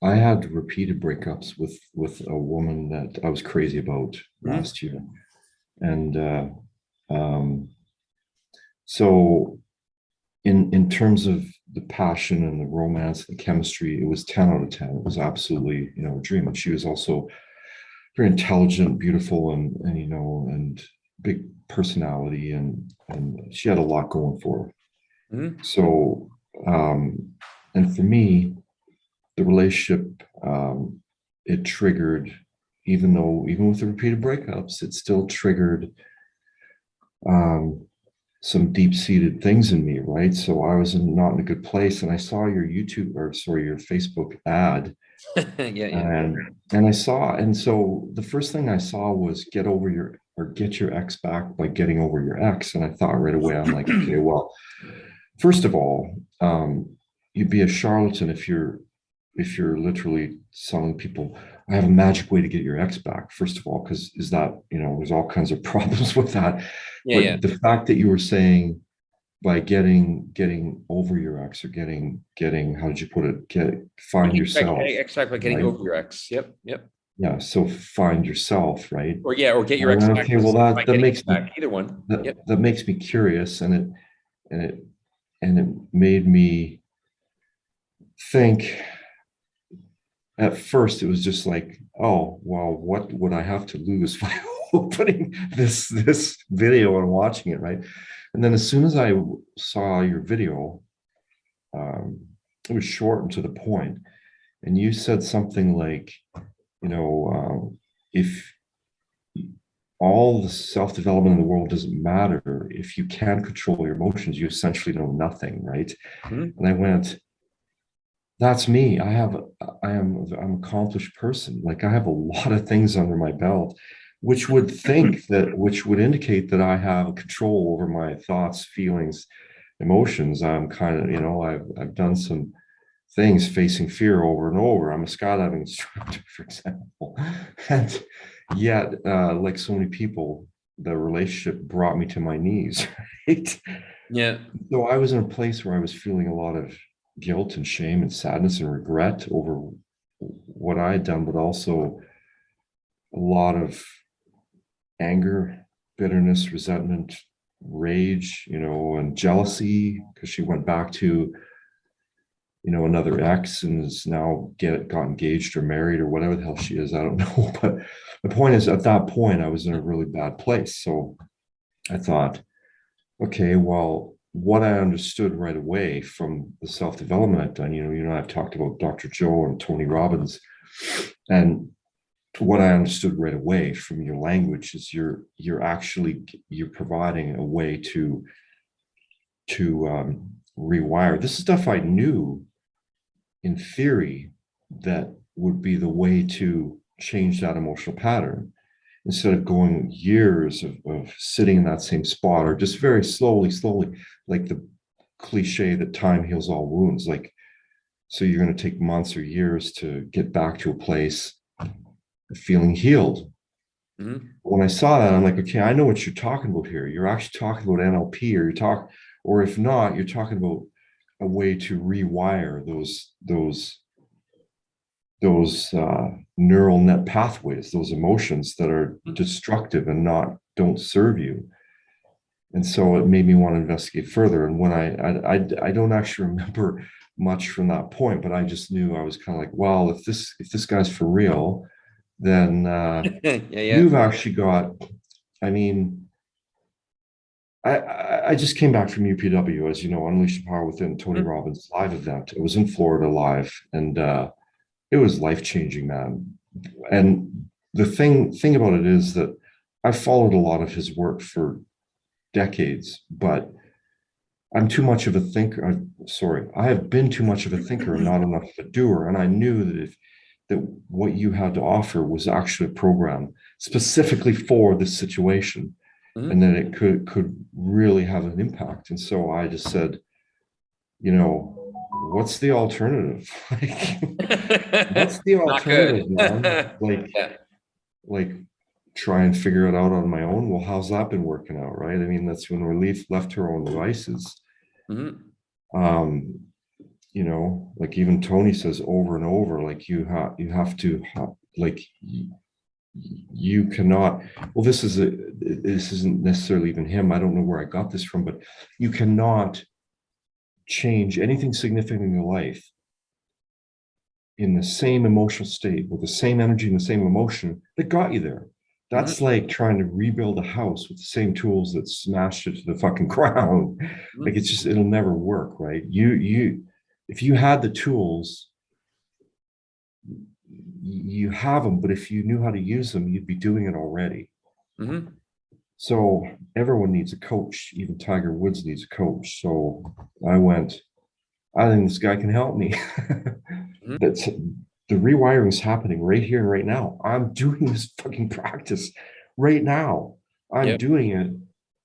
I had repeated breakups with a woman that I was crazy about Mhm. last year, and um, so in terms of the passion and the romance, the chemistry, it was 10 out of 10. It was absolutely a dream. And she was also very intelligent, beautiful, and and big personality, and she had a lot going for her. Mhm. So and for me, the relationship, it triggered, even with the repeated breakups, it still triggered um, some deep-seated things in me, right? So I was not in a good place, and I saw your YouTube, or sorry, your Facebook ad, Yeah, yeah. and I saw, and so the first thing I saw was get your ex back by getting over your ex, and I thought right away, I'm like, okay, well, first of all, you'd be a charlatan if you're literally telling people, I have a magic way to get your ex back. First of all, because is that, there's all kinds of problems with that. Yeah, yeah. But the fact that you were saying by getting over your ex, or getting how did you put it? But Find getting yourself, ex back by getting right? over your ex. Yep, yep. Yeah. So find yourself, right? Or yeah, or get And your I ex went, back okay, well by that getting makes ex me back. Either one. that Yep. that makes me curious, and it and it made me think. At first it was just like, oh well, what would I have to lose by opening this video and watching it, right? And then as soon as I saw your video, um, it was short and to the point, and you said something like, you know if all the self-development in the world doesn't matter if you can't control your emotions, you essentially know nothing, right? Mhm. And I went, that's me. I'm an accomplished person. Like, I have a lot of things under my belt, which would indicate that I have control over my thoughts, feelings, emotions. I'm kind of, I've done some things facing fear over and over. I'm a skydiving instructor, for example. And yet, like so many people, the relationship brought me to my knees, right? Yeah. So I was in a place where I was feeling a lot of guilt and shame and sadness and regret over what I had done, but also a lot of anger, bitterness, resentment, rage, and jealousy, because she went back to, another ex and is now got engaged or married or whatever the hell she is. I don't know. But the point is, at that point, I was in a really bad place. So I thought, okay, well, what I understood right away from the self development I've done, I've talked about Dr. Joe and Tony Robbins, and what I understood right away from your language is you're providing a way to rewire. This is stuff I knew in theory that would be the way to change that emotional pattern, instead of going years of sitting in that same spot, or just very slowly, like the cliche that time heals all wounds. Like, so you're going to take months or years to get back to a place of feeling healed. Mhm. When I saw that, I'm like, okay, I know what you're talking about here. You're actually talking about NLP, or if not, you're talking about a way to rewire those neural net pathways, those emotions that are destructive and don't serve you. And so it made me want to investigate further. And when I don't actually remember much from that point, but I just knew, I was kind of like, well, if this guy's for real, then Yeah, yeah. you've actually got. I mean, I just came back from UPW, as you know, Unleash the Power Within, Tony Mhm. Robbins live event. It was in Florida live, and it was life changing, man. And the thing about it is that I followed a lot of his work for decades, but I'm too much of a thinker. Sorry, I have been too much of a thinker and not enough of a doer. And I knew that what you had to offer was actually a program specifically for this situation, and Mhm. that it could really have an impact. And so I just said, what's the alternative? Like, what's the Not good. alternative, man? Yeah. Like try and figure it out on my own. Well, how's that been working out, right? I mean, that's when we're left to our own devices. Mhm. Um, you know, like even Tony says over and over, like you have to like you cannot, well, this isn't necessarily even him. I don't know where I got this from, but you cannot change anything significant in your life in the same emotional state with the same energy and the same emotion that got you there. That's Mhm. like trying to rebuild a house with the same tools that smashed it to the fucking ground. Like Mhm. it's just, it'll never work, right? If you had the tools, you have them, but if you knew how to use them, you'd be doing it already. Mhm. So everyone needs a coach. Even Tiger Woods needs a coach. So I went, I think this guy can help me. Mhm. That's the rewiring is happening right here and right now. I'm doing this fucking practice right now. I'm Yep. doing it.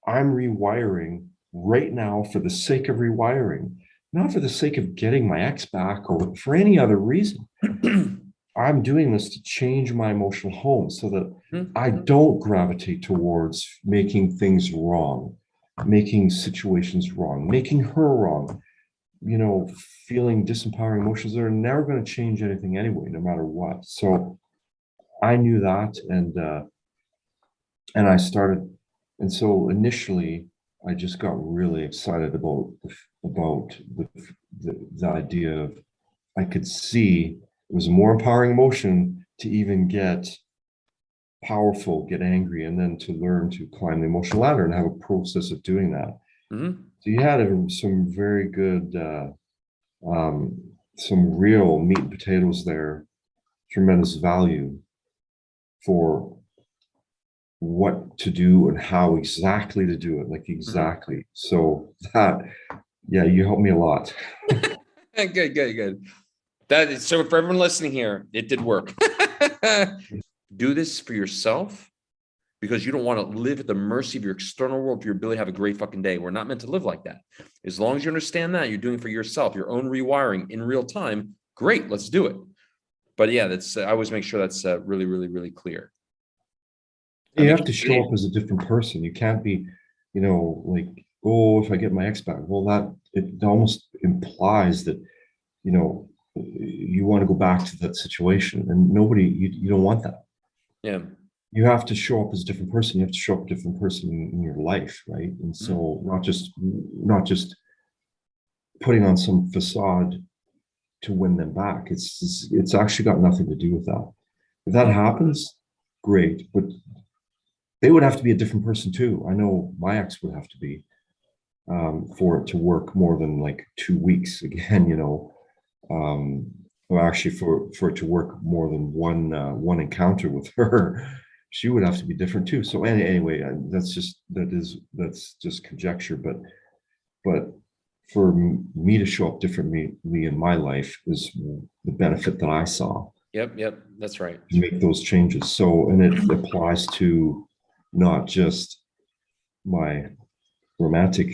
I'm rewiring right now for the sake of rewiring, not for the sake of getting my ex back or for any other reason. I'm doing this to change my emotional home so that Mhm. I don't gravitate towards making things wrong, making situations wrong, making her wrong, you know, feeling disempowering emotions that are never going to change anything anyway, no matter what. So I knew that, and I started, and so initially I just got really excited about the idea of I could see it was a more empowering emotion to even get powerful, get angry, and then to learn to climb the emotional ladder and have a process of doing that. Mhm. So you had some very good some real meat and potatoes there, tremendous value for what to do and how exactly to do it, like Mhm. exactly. So that, yeah, you helped me a lot. Good, good, good. That is so for everyone listening here, it did work. Do this for yourself because you don't want to live at the mercy of your external world for your ability to have a great fucking day. We're not meant to live like that. As long as you understand that, you're doing it for yourself, your own rewiring in real time. Great, let's do it. But yeah, that's I always make sure that's really, really, really clear. I You make have to show sure. up as a different person. You can't be, you know, like, oh, if I get my ex back, well, that it almost implies that, you know, you want to go back to that situation, and nobody, you don't want that. Yeah. You have to show up as a different person. You have to show up a different person in your life, right? And Mhm. so not just putting on some facade to win them back. It's actually got nothing to do with that. If that happens, great, but they would have to be a different person too. I know my ex would have to be for it to work more than like 2 weeks again. You know, well, actually, for it to work more than one encounter with her, she would have to be different too. So anyway, that's just conjecture. But for me to show up differently in my life is the benefit that I saw Yep, yep, that's right. to make those changes. So, and it applies to not just my romantic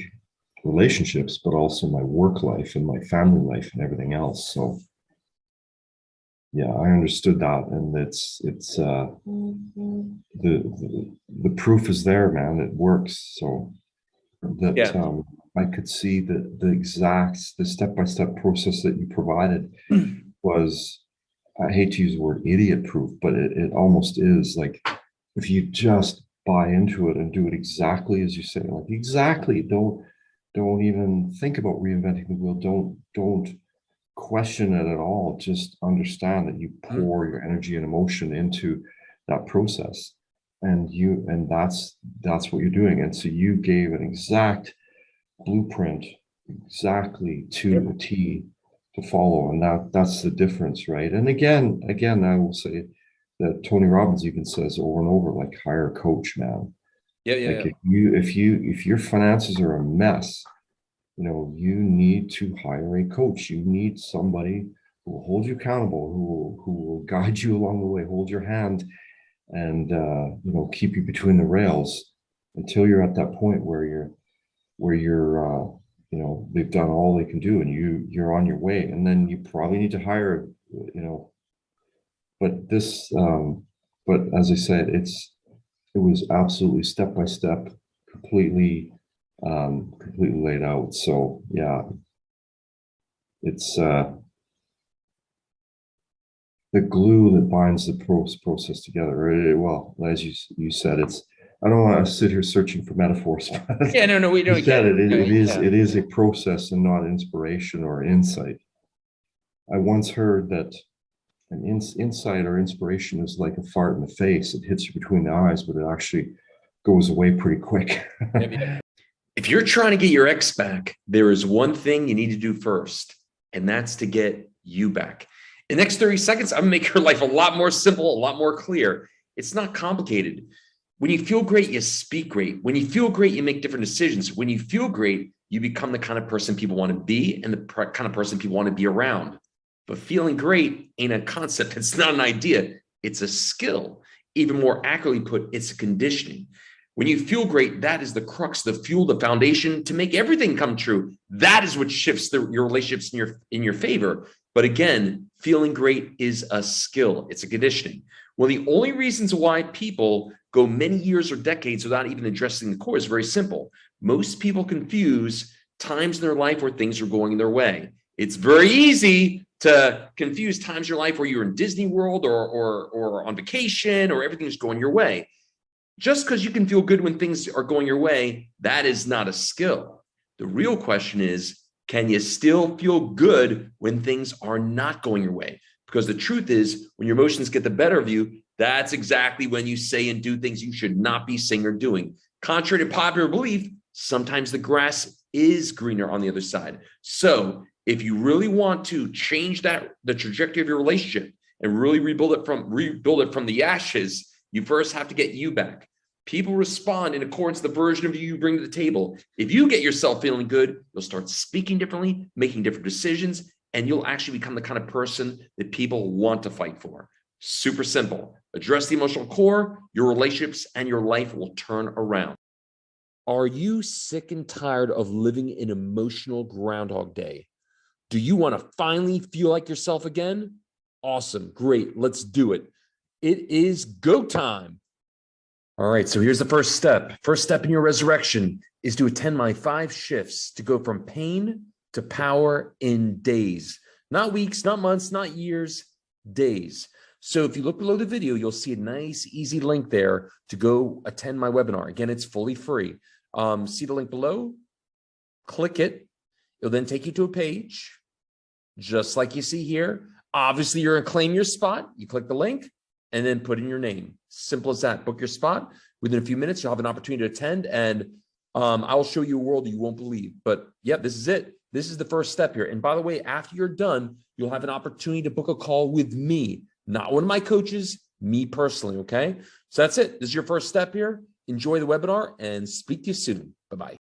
relationships, but also my work life and my family life and everything else. So, yeah, I understood that, and it's the proof is there, man. It works. So that Yeah. I could see the step by step process that you provided was, I hate to use the word idiot proof, but it almost is like if you just buy into it and do it exactly as you say, like exactly, don't even think about reinventing the wheel. Don't question it at all. Just understand that you Mhm. pour your energy and emotion into that process. And that's what you're doing. And so you gave an exact blueprint exactly to a Yep. T to follow, and that's the difference, right? And again, I will say that Tony Robbins even says over and over, like hire a coach, man. Yeah, yeah, Like yeah. if your finances are a mess, you know, you need to hire a coach. You need somebody who will hold you accountable, who will guide you along the way, hold your hand, and you know, keep you between the rails until you're at that point where you're you know, they've done all they can do and you're on your way, and then you probably need to hire, you know, but this but as I said, it was absolutely step by step, completely completely laid out. So yeah, It's the glue that binds the process together. Well, as you said, it's, I don't want to sit here searching for metaphors, but Yeah, no, we you don't said get it. yeah. It is a process and not inspiration or insight. I once heard that an insight or inspiration is like a fart in the face. It hits you between the eyes, but it actually goes away pretty quick. If you're trying to get your ex back, there is one thing you need to do first, and that's to get you back. In the next 30 seconds, I'm gonna make your life a lot more simple, a lot more clear. It's not complicated. When you feel great, you speak great. When you feel great, you make different decisions. When you feel great, you become the kind of person people want to be and the kind of person people want to be around. But feeling great ain't a concept. It's not an idea. It's a skill. Even more accurately put, it's a conditioning. When you feel great, that is the crux, the fuel, the foundation to make everything come true. That is what shifts your relationships in your favor. But again, feeling great is a skill. It's a conditioning. Well, the only reasons why people go many years or decades without even addressing the core is very simple. Most people confuse times in their life where things are going their way. It's very easy to confuse times in your life where you're in Disney World or on vacation or everything's going your way. Just because you can feel good when things are going your way, that is not a skill. The real question is, can you still feel good when things are not going your way? Because the truth is, when your emotions get the better of you, that's exactly when you say and do things you should not be saying or doing. Contrary to popular belief, sometimes the grass is greener on the other side. So if you really want to change the trajectory of your relationship and really rebuild it from the ashes, you first have to get you back. People respond in accordance to the version of you bring to the table. If you get yourself feeling good, you'll start speaking differently, making different decisions, and you'll actually become the kind of person that people want to fight for. Super simple. Address the emotional core, your relationships and your life will turn around. Are you sick and tired of living in emotional Groundhog Day? Do you want to finally feel like yourself again? Awesome. Great. Let's do it. It is go time. All right. So here's the first step. First step in your resurrection is to attend my 5 shifts to go from pain to power in days, not weeks, not months, not years, days. So if you look below the video, you'll see a nice, easy link there to go attend my webinar. Again, it's fully free. See the link below, click it. It'll then take you to a page, just like you see here. Obviously, you're going to claim your spot. You click the link and then put in your name. Simple as that. Book your spot. Within a few minutes, you'll have an opportunity to attend, and I'll show you a world you won't believe. But yeah, this is it. This is the first step here. And by the way, after you're done, you'll have an opportunity to book a call with me, not one of my coaches, me personally, okay? So that's it. This is your first step here. Enjoy the webinar and speak to you soon. Bye-bye.